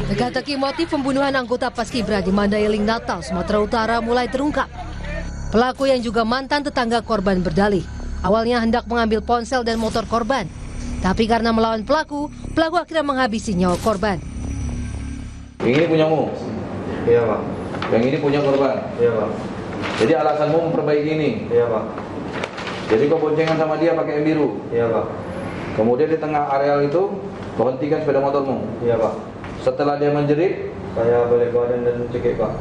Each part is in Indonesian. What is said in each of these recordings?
Teka-teki motif pembunuhan anggota Paskibra di Mandailing, Natal, Sumatera Utara mulai terungkap. Pelaku yang juga mantan tetangga korban berdalih, awalnya hendak mengambil ponsel dan motor korban. Tapi karena melawan pelaku akhirnya menghabisi nyawa korban. Yang ini punyamu? Iya, Pak. Yang ini punya korban? Iya, Pak. Jadi alasanmu memperbaiki ini? Iya, Pak. Jadi kau boncengan sama dia pakai yang biru? Iya, Pak. Kemudian di tengah areal itu kau hentikan sepeda motormu? Iya, Pak. Setelah dia menjerit, Saya balik badan dan cekik, Pak.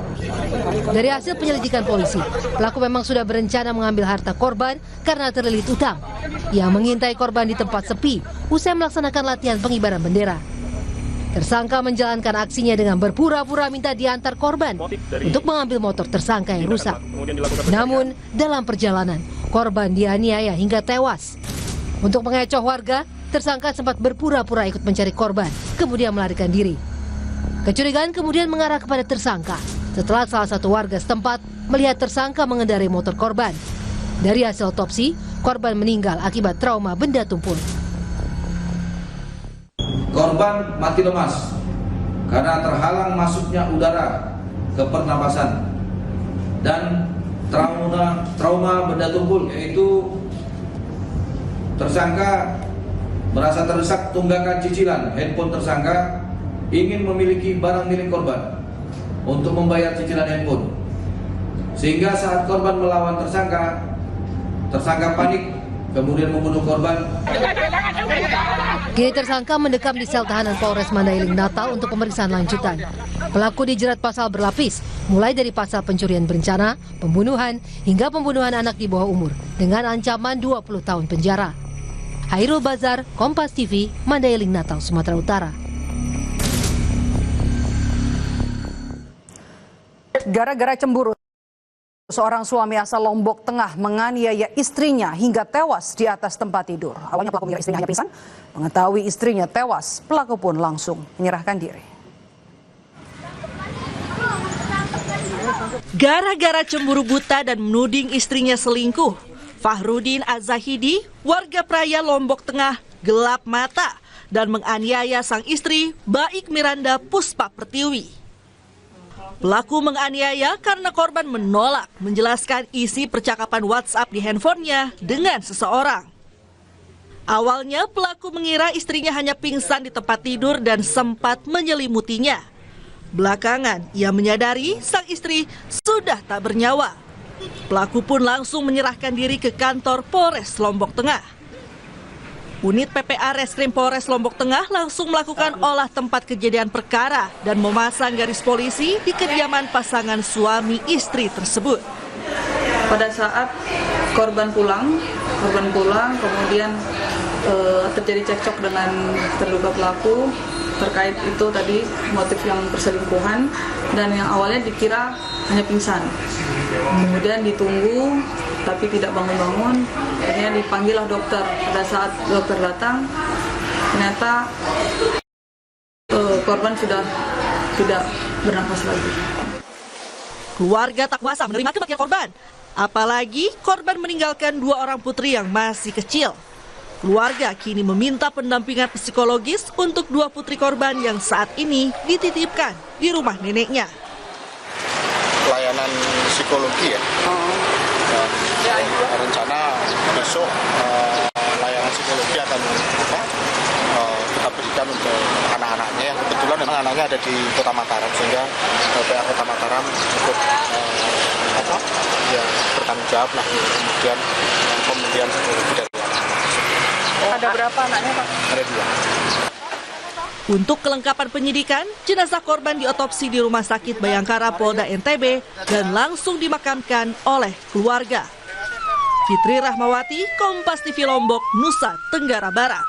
Dari hasil penyelidikan polisi, pelaku memang sudah berencana mengambil harta korban karena terlilit utang. Ia mengintai korban di tempat sepi usai melaksanakan latihan pengibaran bendera. Tersangka menjalankan aksinya dengan berpura-pura minta diantar korban untuk mengambil motor tersangka yang rusak. Namun, dalam perjalanan, korban dianiaya hingga tewas. Untuk mengecoh warga, tersangka sempat berpura-pura ikut mencari korban, kemudian melarikan diri. Kecurigaan kemudian mengarah kepada tersangka setelah salah satu warga setempat melihat tersangka mengendarai motor korban. Dari hasil otopsi, korban meninggal akibat trauma benda tumpul. korban mati lemas karena terhalang masuknya udara ke pernapasan dan trauma benda tumpul, yaitu tersangka merasa terdesak tunggakan cicilan handphone tersangka, ingin memiliki barang milik korban untuk membayar cicilan handphone, sehingga saat korban melawan tersangka panik kemudian membunuh korban. Kini tersangka mendekam di sel tahanan Polres Mandailing, Natal untuk pemeriksaan lanjutan. Pelaku dijerat pasal berlapis, mulai dari pasal pencurian berencana, pembunuhan, hingga pembunuhan anak di bawah umur dengan ancaman 20 tahun penjara. Hairul Bazar, Kompas TV, Mandailing, Natal, Sumatera Utara. Gara-gara cemburu, seorang suami asal Lombok Tengah menganiaya istrinya hingga tewas di atas tempat tidur. Awalnya pelaku mengira istrinya hanya pingsan, mengetahui istrinya tewas, pelaku pun langsung menyerahkan diri. Gara-gara cemburu buta dan menuding istrinya selingkuh, Fahrudin Az-Zahidi, warga Praia Lombok Tengah, gelap mata dan menganiaya sang istri, Baik Miranda Puspa Pertiwi. Pelaku menganiaya karena korban menolak menjelaskan isi percakapan WhatsApp di handphonenya dengan seseorang. Awalnya pelaku mengira istrinya hanya pingsan di tempat tidur dan sempat menyelimutinya. Belakangan ia menyadari sang istri sudah tak bernyawa. Pelaku pun langsung menyerahkan diri ke kantor Polres Lombok Tengah. Unit PPA Reskrim Polres Lombok Tengah langsung melakukan olah tempat kejadian perkara dan memasang garis polisi di kediaman pasangan suami istri tersebut. Pada saat korban pulang kemudian terjadi cekcok dengan terduga pelaku terkait itu tadi motif yang perselingkuhan, dan yang awalnya dikira hanya pingsan. Kemudian ditunggu tapi tidak bangun-bangun, akhirnya dipanggillah dokter. Pada saat dokter datang, ternyata korban sudah tidak bernafas lagi. Keluarga tak kuasa menerima kematian korban, apalagi korban meninggalkan 2 orang putri yang masih kecil. Keluarga kini meminta pendampingan psikologis untuk 2 putri korban yang saat ini dititipkan di rumah neneknya. Pelayanan psikologi ya. Rencana besok layanan psikologi akan kita berikan untuk anak-anaknya. Kebetulan memang anaknya ada di Kota Mataram, sehingga PA Kota Mataram cukup bertanggung jawab lah kemudian pemberian psikologi dari anak. Ada berapa anaknya, Pak? Ada 2. Untuk kelengkapan penyidikan, jenazah korban diotopsi di Rumah Sakit Bayangkara Polda NTB dan langsung dimakamkan oleh keluarga. Fitri Rahmawati, Kompas TV Lombok, Nusa Tenggara Barat.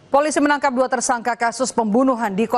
Polisi menangkap 2 tersangka kasus pembunuhan di Kota